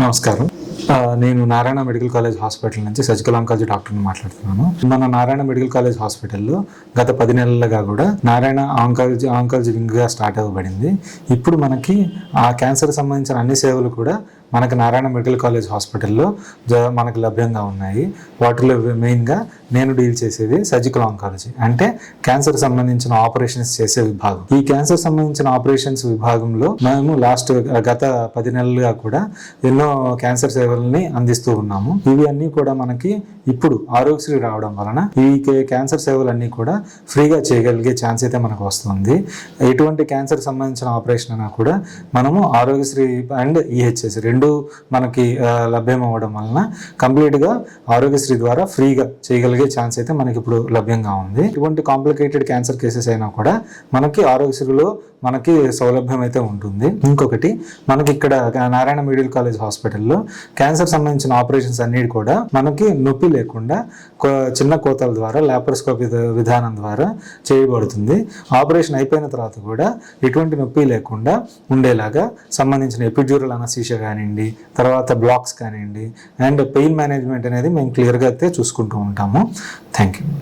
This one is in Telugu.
నమస్కారం. నేను నారాయణ మెడికల్ కాలేజ్ హాస్పిటల్ నుంచి సర్జికల్ ఆంకాలజీ డాక్టర్ని మాట్లాడుతున్నాను. మన నారాయణ మెడికల్ కాలేజ్ హాస్పిటల్లో గత 10 నెలలుగా కూడా నారాయణ ఆంకాలజీ వింగ్గా స్టార్ట్ అవ్వబడింది. ఇప్పుడు మనకి ఆ క్యాన్సర్ సంబంధించిన అన్ని సేవలు కూడా మనకి నారాయణ మెడికల్ కాలేజ్ హాస్పిటల్లో మనకు లభ్యంగా ఉన్నాయి. వాటిలో మెయిన్గా నేను డీల్ చేసేది సర్జికల్ ఆంకాలజీ, అంటే క్యాన్సర్ సంబంధించిన ఆపరేషన్స్ చేసే విభాగం. ఈ క్యాన్సర్ సంబంధించిన ఆపరేషన్స్ విభాగంలో మేము గత 10 నెలలుగా కూడా ఎన్నో క్యాన్సర్ సేవల్ని అందిస్తూ ఉన్నాము. ఇవి అన్నీ కూడా మనకి ఇప్పుడు ఆరోగ్యశ్రీ రావడం వలన ఈ క్యాన్సర్ సేవలన్నీ కూడా ఫ్రీగా చేయగలిగే ఛాన్స్ అయితే మనకు వస్తుంది. ఎటువంటి క్యాన్సర్ సంబంధించిన ఆపరేషన్ అయినా కూడా మనము ఆరోగ్యశ్రీ అండ్ ఈహెచ్ఎస్ రెండు మనకి లభ్యం అవ్వడం వలన కంప్లీట్గా ఆరోగ్యశ్రీ ద్వారా ఫ్రీగా చేయగలిగే ఛాన్స్ అయితే మనకి ఇప్పుడు లభ్యంగా ఉంది. ఇటువంటి కాంప్లికేటెడ్ క్యాన్సర్ కేసెస్ అయినా కూడా మనకి ఆరోగ్యశ్రీలో మనకి సౌలభ్యం అయితే ఉంటుంది. ఇంకొకటి, మనకి ఇక్కడ నారాయణ మెడికల్ కాలేజ్ హాస్పిటల్లో క్యాన్సర్ సంబంధించిన ఆపరేషన్స్ అన్నిటి కూడా మనకి నొప్పి లేకుండా చిన్న కోతల ద్వారా లాప్రోస్కోపీ విధానం ద్వారా చేయబడుతుంది. ఆపరేషన్ అయిపోయిన తర్వాత కూడా ఎటువంటి నొప్పి లేకుండా ఉండేలాగా సంబంధించిన ఎపిడ్యూరల్ అనస్థీషియా కానివ్వండి, తర్వాత బ్లాక్స్ కానివ్వండి, అండ్ పెయిన్ మేనేజ్మెంట్ అనేది మేము క్లియర్గా అయితే చూసుకుంటూ ఉంటాము. Thank you.